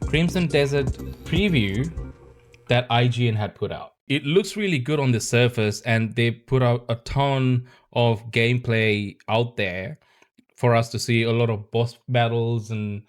Crimson Desert preview that IGN had put out. It looks really good on the surface, and they put out a ton of gameplay out there for us to see, a lot of boss battles and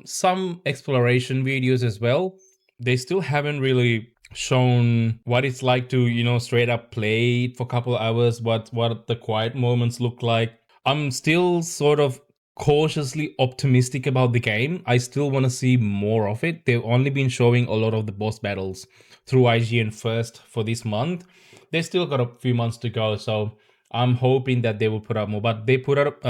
some exploration videos as well. They still haven't really shown what it's like to, you know, straight up play it for a couple of hours, what the quiet moments look like. I'm still sort of cautiously optimistic about the game. I still want to see more of it. They've only been showing a lot of the boss battles through IGN first for this month. They still got a few months to go, so I'm hoping that they will put out more. But they put out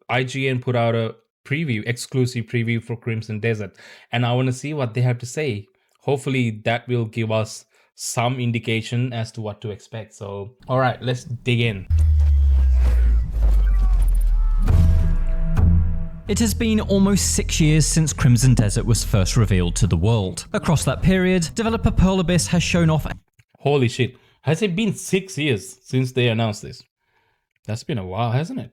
IGN put out a preview, exclusive preview for Crimson Desert, and I want to see what they have to say. Hopefully that will give us some indication as to what to expect. So, all right, let's dig in. It has been almost 6 years since Crimson Desert was first revealed to the world. Across that period, developer Pearl Abyss has shown off. Holy shit. Has it been 6 years since they announced this? That's been a while, hasn't it?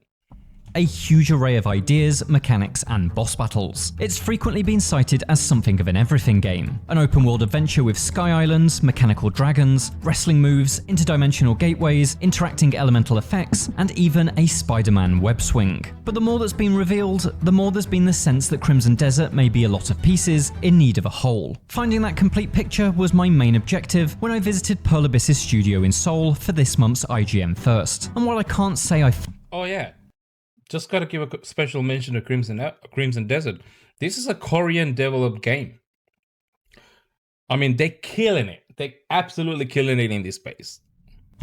A huge array of ideas, mechanics, and boss battles. It's frequently been cited as something of an everything game. An open world adventure with sky islands, mechanical dragons, wrestling moves, interdimensional gateways, interacting elemental effects, and even a Spider-Man web swing. But the more that's been revealed, the more there's been the sense that Crimson Desert may be a lot of pieces in need of a whole. Finding that complete picture was my main objective when I visited Pearl Abyss's studio in Seoul for this month's IGN First. And while I can't say Oh yeah. Just gotta give a special mention to Crimson Desert. This is a Korean developed game. I mean, they're killing it. They're absolutely killing it in this space.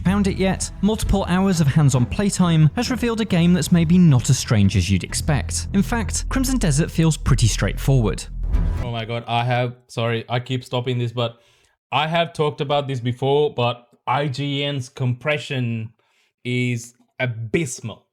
Found it yet? Multiple hours of hands-on playtime has revealed a game that's maybe not as strange as you'd expect. In fact, Crimson Desert feels pretty straightforward. Oh my god, sorry, I keep stopping this, but I have talked about this before, but IGN's compression is abysmal.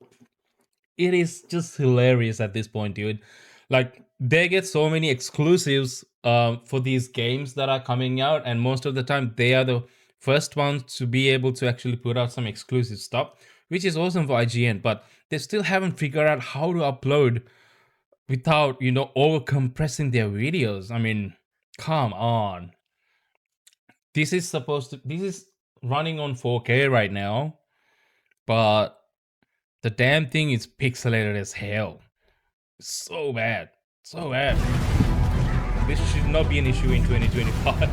It is just hilarious at this point, dude. Like, they get so many exclusives for these games that are coming out, and most of the time they are the first ones to be able to actually put out some exclusive stuff, which is awesome for IGN, but they still haven't figured out how to upload without, you know, over compressing their videos. I mean, come on. This is running on 4K right now, but the damn thing is pixelated as hell. So bad. So bad. This should not be an issue in 2025.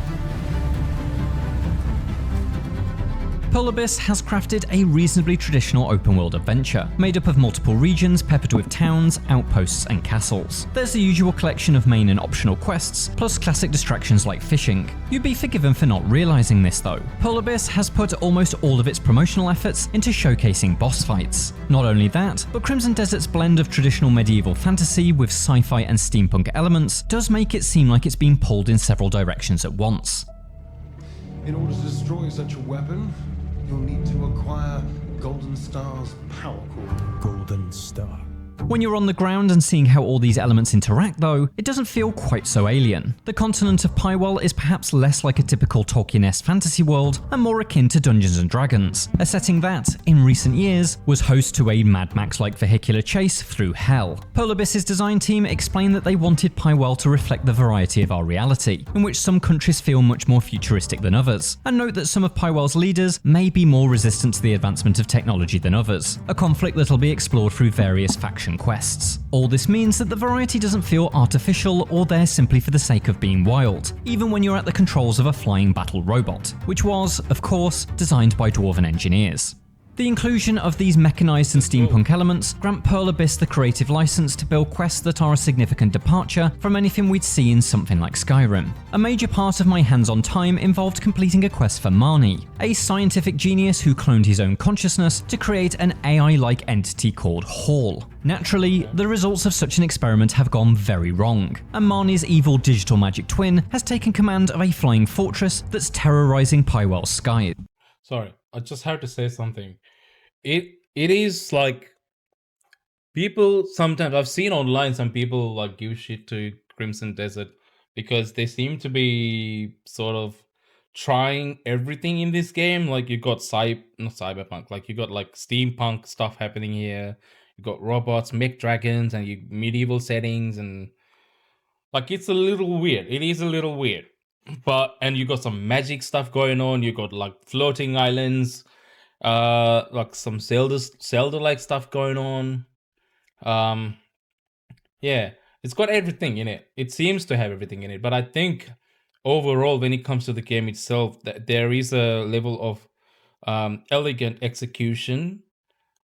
Pearl Abyss has crafted a reasonably traditional open-world adventure, made up of multiple regions peppered with towns, outposts, and castles. There's the usual collection of main and optional quests, plus classic distractions like fishing. You'd be forgiven for not realizing this though. Pearl Abyss has put almost all of its promotional efforts into showcasing boss fights. Not only that, but Crimson Desert's blend of traditional medieval fantasy with sci-fi and steampunk elements does make it seem like it's being pulled in several directions at once. In order to destroy such a weapon, you'll need to acquire Golden Star's power core. Golden Star. When you're on the ground and seeing how all these elements interact though, it doesn't feel quite so alien. The continent of Pywell is perhaps less like a typical Tolkien-esque fantasy world and more akin to Dungeons & Dragons, a setting that, in recent years, was host to a Mad Max-like vehicular chase through hell. Pearl Abyss's design team explained that they wanted Pywell to reflect the variety of our reality, in which some countries feel much more futuristic than others, and note that some of Pywell's leaders may be more resistant to the advancement of technology than others, a conflict that'll be explored through various faction quests. All this means that the variety doesn't feel artificial or there simply for the sake of being wild, even when you're at the controls of a flying battle robot, which was, of course, designed by dwarven engineers. The inclusion of these mechanized and steampunk elements grant Pearl Abyss the creative license to build quests that are a significant departure from anything we'd see in something like Skyrim. A major part of my hands-on time involved completing a quest for Marnie, a scientific genius who cloned his own consciousness to create an AI-like entity called Hall. Naturally, the results of such an experiment have gone very wrong, and Marnie's evil digital magic twin has taken command of a flying fortress that's terrorizing Pywell's skies. Sorry, I just have to say something. It is like, people sometimes, I've seen online some people like give shit to Crimson Desert because they seem to be sort of trying everything in this game. Like, you got not cyberpunk, like you got like steampunk stuff happening here. You got robots, mech dragons, and you medieval settings, and Like, it's a little weird. It is a little weird. But, and you got some magic stuff going on. You got like floating islands, like some Zelda-like stuff going on. Yeah, it's got everything in it. It seems to have everything in it. But I think overall, when it comes to the game itself, that there is a level of elegant execution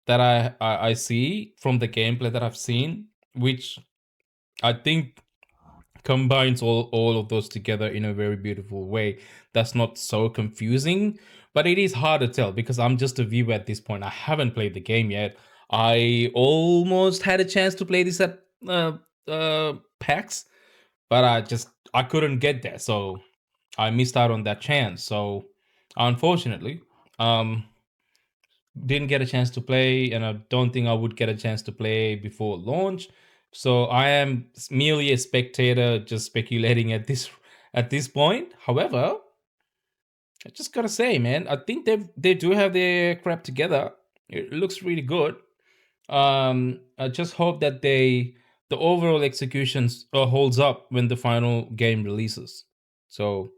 that I see from the gameplay that I've seen, which I think combines all of those together in a very beautiful way that's not so confusing. But it is hard to tell because I'm just a viewer at this point. I haven't played the game yet. I almost had a chance to play this at PAX, but I couldn't get there, so I missed out on that chance. So unfortunately, didn't get a chance to play, and I don't think I would get a chance to play before launch. So I am merely a spectator, just speculating at this point. However, I just gotta say, man, I think they do have their crap together. It looks really good. I just hope that the overall execution holds up when the final game releases. So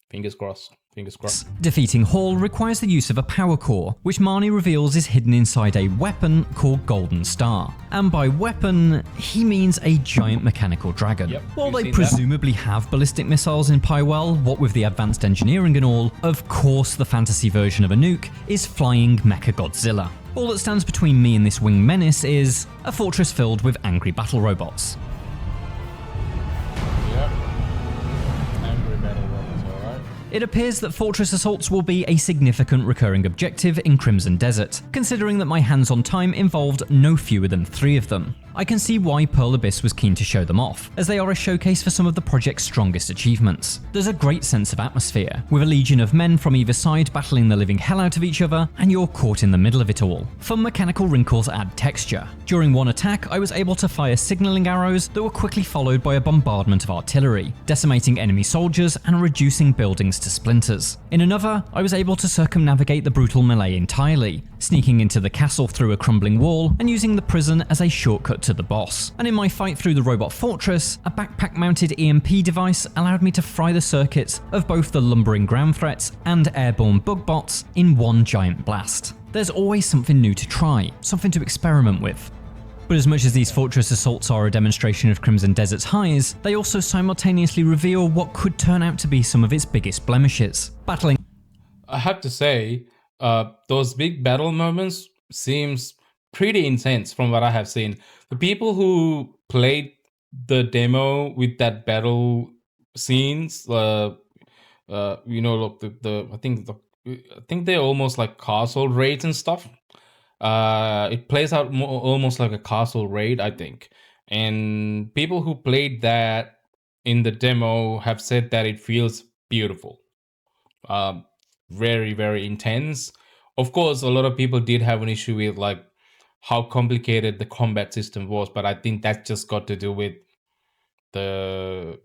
fingers crossed. Fingers crossed. Defeating Hall requires the use of a power core, which Marnie reveals is hidden inside a weapon called Golden Star. And by weapon, he means a giant mechanical dragon. Yep, While they presumably have ballistic missiles in Pywell, what with the advanced engineering and all, of course the fantasy version of a nuke is flying Mechagodzilla. All that stands between me and this winged menace is a fortress filled with angry battle robots. It appears that fortress assaults will be a significant recurring objective in Crimson Desert, considering that my hands-on time involved no fewer than 3 of them. I can see why Pearl Abyss was keen to show them off, as they are a showcase for some of the project's strongest achievements. There's a great sense of atmosphere, with a legion of men from either side battling the living hell out of each other, and you're caught in the middle of it all. Fun mechanical wrinkles add texture. During one attack, I was able to fire signaling arrows that were quickly followed by a bombardment of artillery, decimating enemy soldiers and reducing buildings to splinters. In another, I was able to circumnavigate the brutal melee entirely, sneaking into the castle through a crumbling wall and using the prison as a shortcut to the boss. And in my fight through the robot fortress, a backpack-mounted EMP device allowed me to fry the circuits of both the lumbering ground threats and airborne bug bots in one giant blast. There's always something new to try, something to experiment with. But as much as these fortress assaults are a demonstration of Crimson Desert's highs, they also simultaneously reveal what could turn out to be some of its biggest blemishes. Battling, I have to say, those big battle moments seems pretty intense from what I have seen. The people who played the demo with that battle scenes, I think they're almost like castle raids and stuff. It plays out almost like a castle raid, I think. And people who played that in the demo have said that it feels beautiful. Very, very intense. Of course, a lot of people did have an issue with like how complicated the combat system was, but I think that just got to do with the,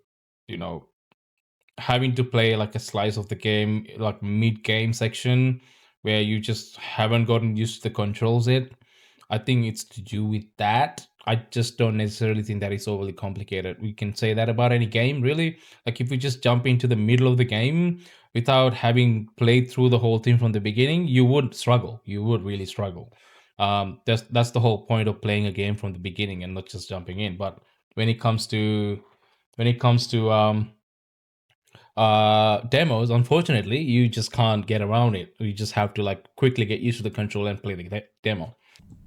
having to play like a slice of the game, like mid-game section, where you just haven't gotten used to the controls yet. I think it's to do with that. I just don't necessarily think that it's overly complicated. We can say that about any game, really. Like if we just jump into the middle of the game without having played through the whole thing from the beginning, you would struggle. You would really struggle. That's the whole point of playing a game from the beginning and not just jumping in. But when it comes to demos, unfortunately, you just can't get around it. You just have to like quickly get used to the control and play the demo.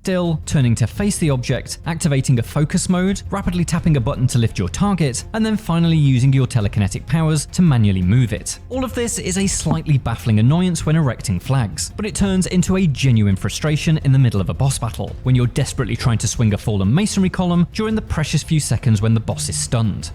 Still, turning to face the object, activating a focus mode, rapidly tapping a button to lift your target, and then finally using your telekinetic powers to manually move it. All of this is a slightly baffling annoyance when erecting flags, but it turns into a genuine frustration in the middle of a boss battle, when you're desperately trying to swing a fallen masonry column during the precious few seconds when the boss is stunned.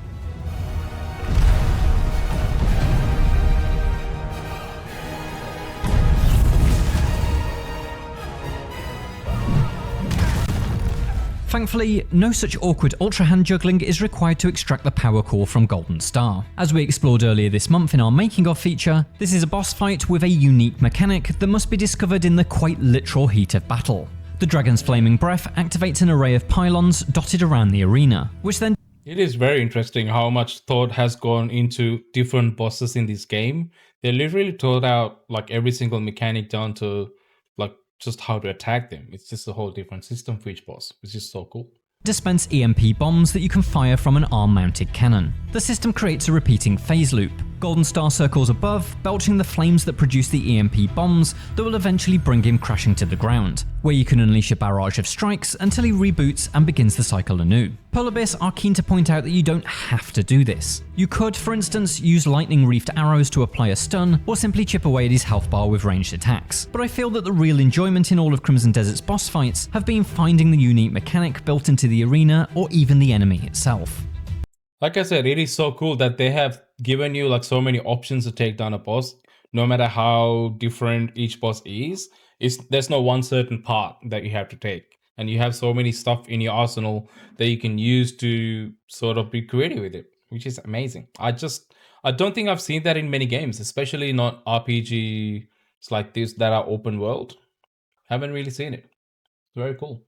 Thankfully, no such awkward ultra hand juggling is required to extract the power core from Golden Star. As we explored earlier this month in our making of feature, this is a boss fight with a unique mechanic that must be discovered in the quite literal heat of battle. The dragon's flaming breath activates an array of pylons dotted around the arena, which then It is very interesting how much thought has gone into different bosses in this game. They literally thought out like every single mechanic down to like just how to attack them. It's just a whole different system for each boss, which is so cool. Dispense EMP bombs that you can fire from an arm-mounted cannon. The system creates a repeating phase loop. Golden star circles above, belching the flames that produce the EMP bombs that will eventually bring him crashing to the ground, where you can unleash a barrage of strikes until he reboots and begins the cycle anew. Perera are keen to point out that you don't have to do this. You could, for instance, use lightning-reefed arrows to apply a stun, or simply chip away at his health bar with ranged attacks. But I feel that the real enjoyment in all of Crimson Desert's boss fights have been finding the unique mechanic built into the arena or even the enemy itself. Like I said, it is so cool that they have given you like so many options to take down a boss, no matter how different each boss is. There's no one certain part that you have to take. And you have so many stuff in your arsenal that you can use to sort of be creative with it, which is amazing. I don't think I've seen that in many games, especially not RPGs like this that are open world. Haven't really seen it. It's very cool.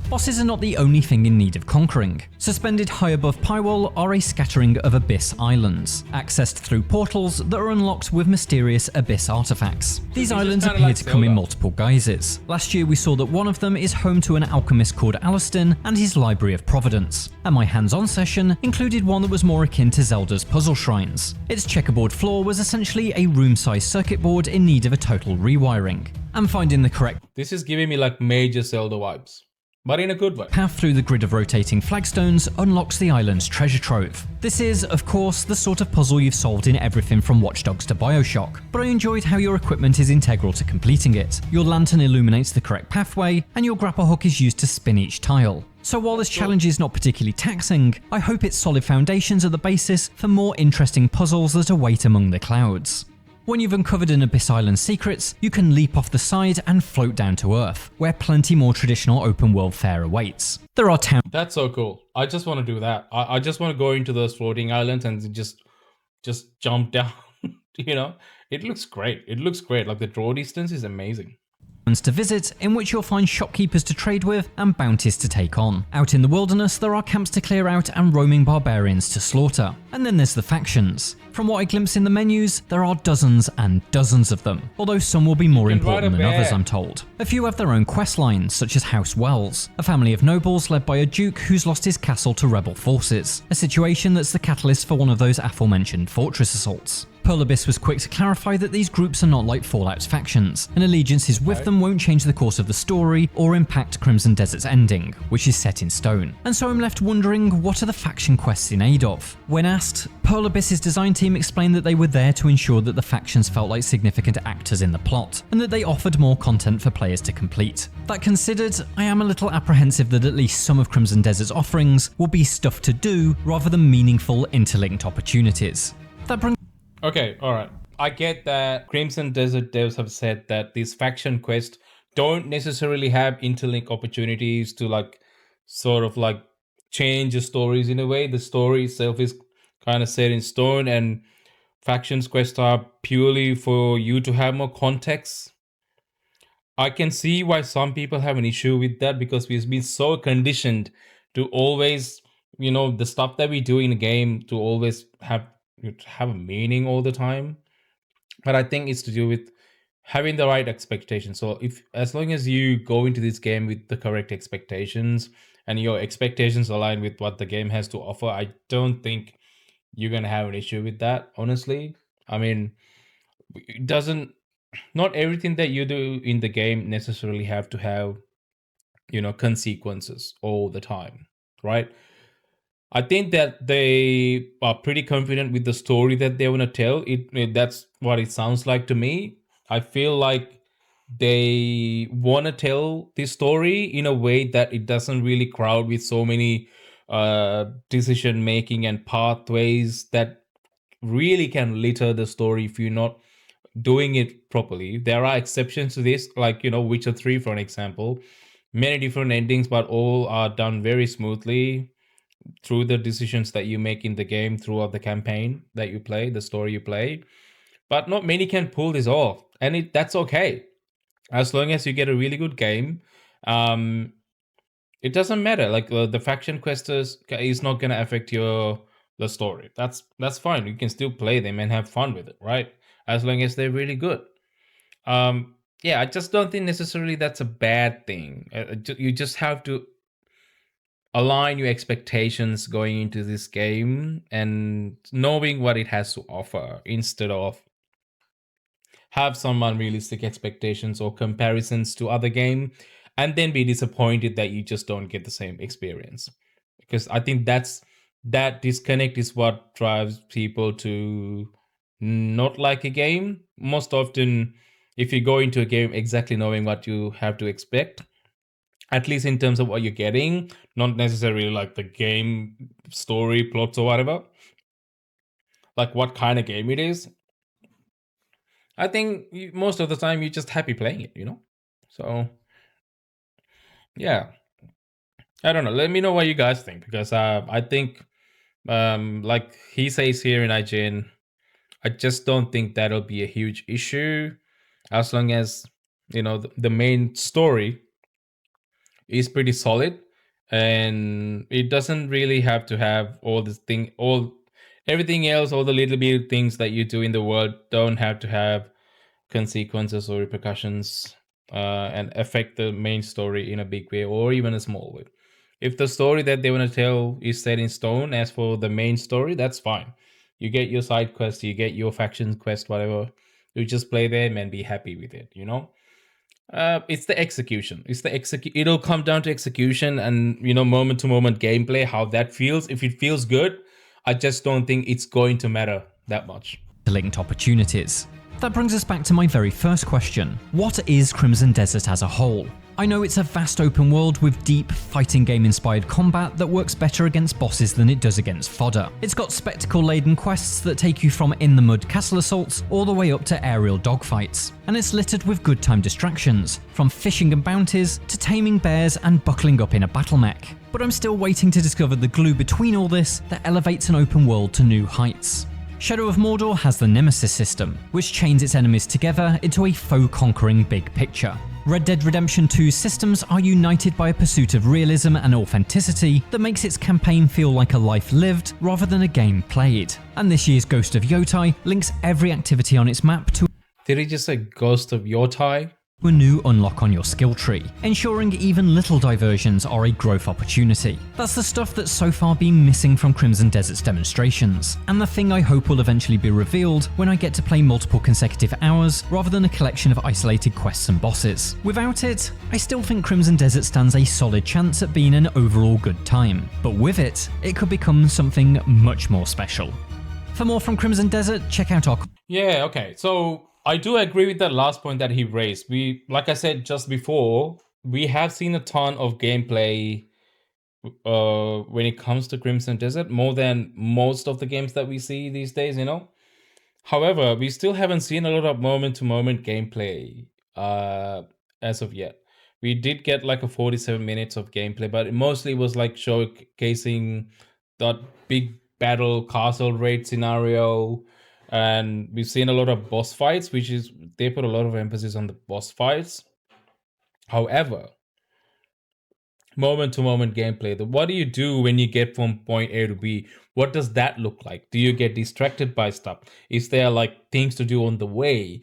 Bosses are not the only thing in need of conquering. Suspended high above Pywall are a scattering of Abyss Islands, accessed through portals that are unlocked with mysterious Abyss artifacts. These islands appear to come in multiple guises. Last year we saw that one of them is home to an alchemist called Alastin and his Library of Providence, and my hands-on session included one that was more akin to Zelda's puzzle shrines. Its checkerboard floor was essentially a room-sized circuit board in need of a total rewiring, and finding the correct This is giving me like major Zelda vibes, but in a good way. path through the grid of rotating flagstones unlocks the island's treasure trove. This is, of course, the sort of puzzle you've solved in everything from Watch Dogs to Bioshock, but I enjoyed how your equipment is integral to completing it. Your lantern illuminates the correct pathway, and your grapple hook is used to spin each tile. So while this challenge is not particularly taxing, I hope its solid foundations are the basis for more interesting puzzles that await among the clouds. When you've uncovered an Abyss Island's secrets, you can leap off the side and float down to Earth, where plenty more traditional open world fare awaits. There are towns That's so cool. I just want to do that. I just want to go into those floating islands and just jump down. You know, it looks great. It looks great. Like the draw distance is amazing. to visit, in which you'll find shopkeepers to trade with and bounties to take on. Out in the wilderness, there are camps to clear out and roaming barbarians to slaughter. And then there's the factions. From what I glimpse in the menus, there are dozens and dozens of them, although some will be more important than others, I'm told. A few have their own quest lines, such as House Wells, a family of nobles led by a duke who's lost his castle to rebel forces, a situation that's the catalyst for one of those aforementioned fortress assaults. Perera was quick to clarify that these groups are not like Fallout's factions, and allegiances with them won't change the course of the story or impact Crimson Desert's ending, which is set in stone. And so I'm left wondering, what are the faction quests in aid of? When asked, Perera's design team explained that they were there to ensure that the factions felt like significant actors in the plot, and that they offered more content for players to complete. That considered, I am a little apprehensive that at least some of Crimson Desert's offerings will be stuff to do rather than meaningful interlinked opportunities. That brings Okay, alright. I get that Crimson Desert devs have said that these faction quests don't necessarily have interlink opportunities to like sort of like change the stories in a way. The story itself is kind of set in stone, and factions quests are purely for you to have more context. I can see why some people have an issue with that, because we've been so conditioned to always, you know, the stuff that we do in a game to always have a meaning all the time. But I think it's to do with having the right expectations. So if as long as you go into this game with the correct expectations and your expectations align with what the game has to offer, I don't think you're gonna have an issue with that, honestly. I mean, it doesn't, not everything that you do in the game necessarily have to have, you know, consequences all the time, right? I think that they are pretty confident with the story that they want to tell. That's what it sounds like to me. I feel like they want to tell this story in a way that it doesn't really crowd with so many decision making and pathways that really can litter the story if you're not doing it properly. There are exceptions to this, like, you know, Witcher 3 for an example. Many different endings, but all are done very smoothly through the decisions that you make in the game throughout the campaign that you play, the story you play. But not many can pull this off, and that's okay as long as you get a really good game. It doesn't matter. Like the faction quest is not gonna affect the story. That's fine. You can still play them and have fun with it, right? As long as they're really good. Yeah, I just don't think necessarily that's a bad thing. You just have to align your expectations going into this game and knowing what it has to offer instead of have some unrealistic expectations or comparisons to other game and then be disappointed that you just don't get the same experience, because I think that disconnect is what drives people to not like a game most often. If you go into a game exactly knowing what you have to expect, at least in terms of what you're getting, not necessarily like the game story plots or whatever, like what kind of game it is, I think most of the time you're just happy playing it, So yeah, I don't know. Let me know what you guys think, because I think, like he says here in IGN, I just don't think that'll be a huge issue as long as the main story is pretty solid, and it doesn't really have to have all this thing, everything else, all the little bit things that you do in the world don't have to have consequences or repercussions and affect the main story in a big way or even a small way. If the story that they want to tell is set in stone, as for the main story, that's fine. You get your side quest, you get your faction quest, whatever. You just play them and be happy with it. It's the execution. It'll come down to execution and moment to moment gameplay, how that feels. If it feels good, I just don't think it's going to matter that much. Linked opportunities. That brings us back to my very first question. What is Crimson Desert as a whole? I know it's a vast open world with deep fighting game inspired combat that works better against bosses than it does against fodder. It's got spectacle laden quests that take you from in the mud castle assaults all the way up to aerial dogfights. And it's littered with good time distractions, from fishing and bounties to taming bears and buckling up in a battle mech. But I'm still waiting to discover the glue between all this that elevates an open world to new heights. Shadow of Mordor has the Nemesis system, which chains its enemies together into a foe-conquering big picture. Red Dead Redemption 2's systems are united by a pursuit of realism and authenticity that makes its campaign feel like a life lived rather than a game played. And this year's Ghost of Yotai links every activity on its map to Did he just say Ghost of Yotai? a new unlock on your skill tree, ensuring even little diversions are a growth opportunity. That's the stuff that's so far been missing from Crimson Desert's demonstrations, and the thing I hope will eventually be revealed when I get to play multiple consecutive hours rather than a collection of isolated quests and bosses. Without it, I still think Crimson Desert stands a solid chance at being an overall good time, but with it, it could become something much more special. For more from Crimson Desert, check out our... Yeah, okay. So I do agree with that last point that he raised. Like I said just before, we have seen a ton of gameplay when it comes to Crimson Desert, more than most of the games that we see these days, However, we still haven't seen a lot of moment-to-moment gameplay as of yet. We did get like a 47 minutes of gameplay, but it mostly was like showcasing that big battle castle raid scenario. And we've seen a lot of boss fights, they put a lot of emphasis on the boss fights. However, moment to moment gameplay, what do you do when you get from point A to B? What does that look like? Do you get distracted by stuff? Is there like things to do on the way?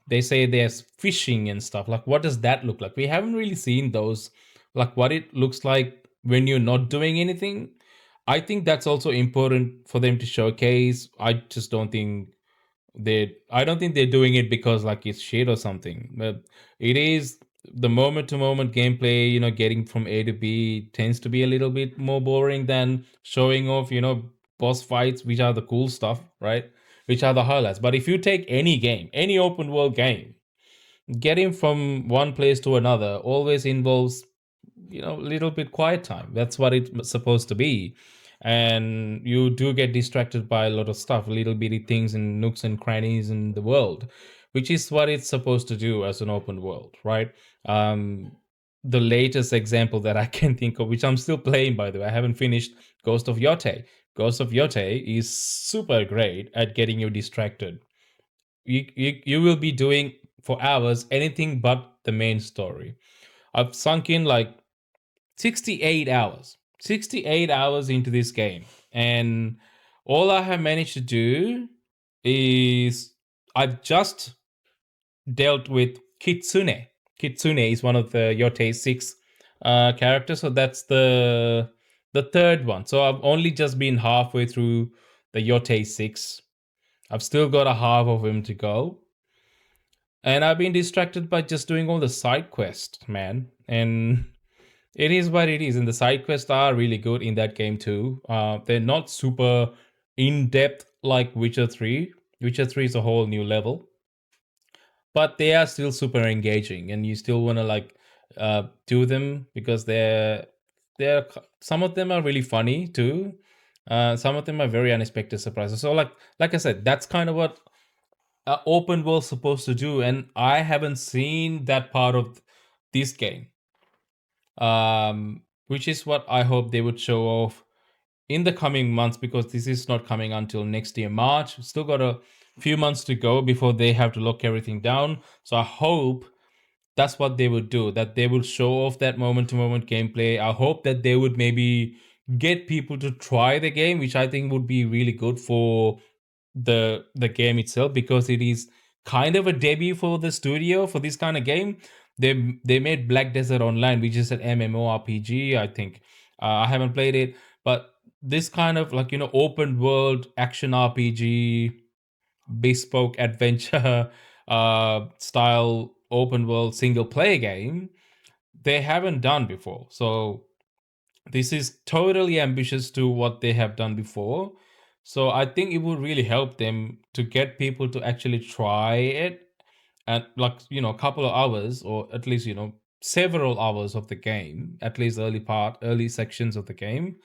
They say there's fishing and stuff. Like, what does that look like? We haven't really seen those, like what it looks like when you're not doing anything. I think that's also important for them to showcase. I don't think they're doing it because like it's shit or something. But it is the moment to moment gameplay, getting from A to B tends to be a little bit more boring than showing off, boss fights, which are the cool stuff, right? Which are the highlights. But if you take any game, any open world game, getting from one place to another always involves a little bit quiet time. That's what it's supposed to be. And you do get distracted by a lot of stuff, little bitty things and nooks and crannies in the world, which is what it's supposed to do as an open world, right? The latest example that I can think of, which I'm still playing, by the way, I haven't finished, Ghost of Yotai. Ghost of Yotai is super great at getting you distracted. You will be doing for hours anything but the main story. I've sunk in like 68 hours. 68 hours into this game. And all I have managed to do is I've just dealt with Kitsune. Kitsune is one of the Yotei 6 characters. So that's the third one. So I've only just been halfway through the Yotei 6. I've still got a half of him to go. And I've been distracted by just doing all the side quests, man. And it is what it is. And the side quests are really good in that game too. They're not super in-depth like Witcher 3. Witcher 3 is a whole new level. But they are still super engaging, and you still want to like do them because they're some of them are really funny too. Some of them are very unexpected surprises. So like I said, that's kind of what open world's supposed to do, and I haven't seen that part of this game, which is what I hope they would show off in the coming months, because this is not coming until next year March. Still got a few months to go before they have to lock everything down. So I hope that's what they would do, that they will show off that moment to moment gameplay. I hope that they would maybe get people to try the game, which I think would be really good for the game itself, because it is kind of a debut for the studio for this kind of game. They made Black Desert Online, which is an MMORPG, I think. I haven't played it, but this kind of like, open world action RPG, bespoke adventure style open world single player game, they haven't done before. So this is totally ambitious to what they have done before. So I think it would really help them to get people to actually try it, and like, a couple of hours, or at least, several hours of the game, at least early sections of the game,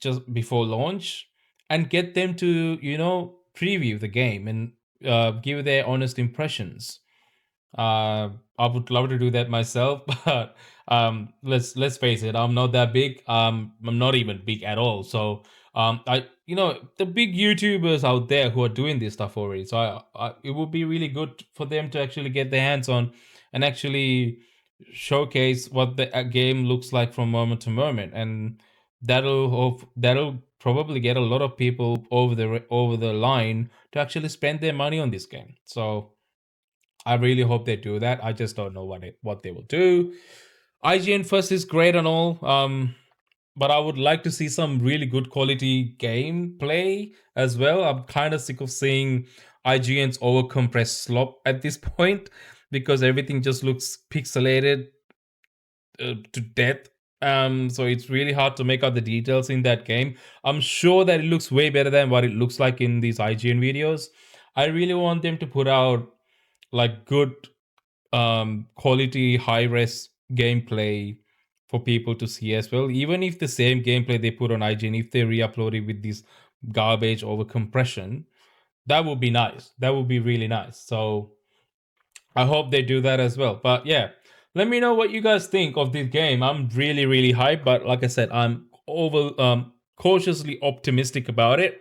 just before launch, and get them to, preview the game and give their honest impressions. I would love to do that myself, but let's face it, I'm not that big. I'm not even big at all. So the big YouTubers out there who are doing this stuff already. So it would be really good for them to actually get their hands on and actually showcase what the game looks like from moment to moment, and that'll probably get a lot of people over the line to actually spend their money on this game. So I really hope they do that. I just don't know what they will do. IGN first is great and all, but I would like to see some really good quality gameplay as well. I'm kind of sick of seeing IGN's overcompressed slop at this point, because everything just looks pixelated to death. So it's really hard to make out the details in that game. I'm sure that it looks way better than what it looks like in these IGN videos. I really want them to put out like good quality high res gameplay for people to see as well. Even if the same gameplay they put on IGN, if they re-upload it with this garbage over compression, that would be nice. That would be really nice. So I hope they do that as well. But yeah, let me know what you guys think of this game. I'm really, really hyped, but like I said, I'm cautiously optimistic about it.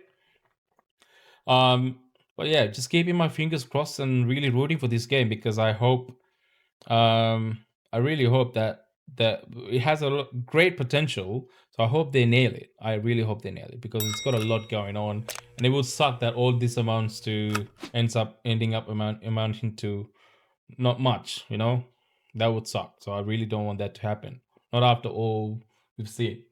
But yeah, just keeping my fingers crossed and really rooting for this game, because I really hope that it has a great potential. So I hope they nail it. I really hope they nail it, because it's got a lot going on, and it would suck that all this ending up amounting to not much. That would suck. So I really don't want that to happen. Not after all we've seen.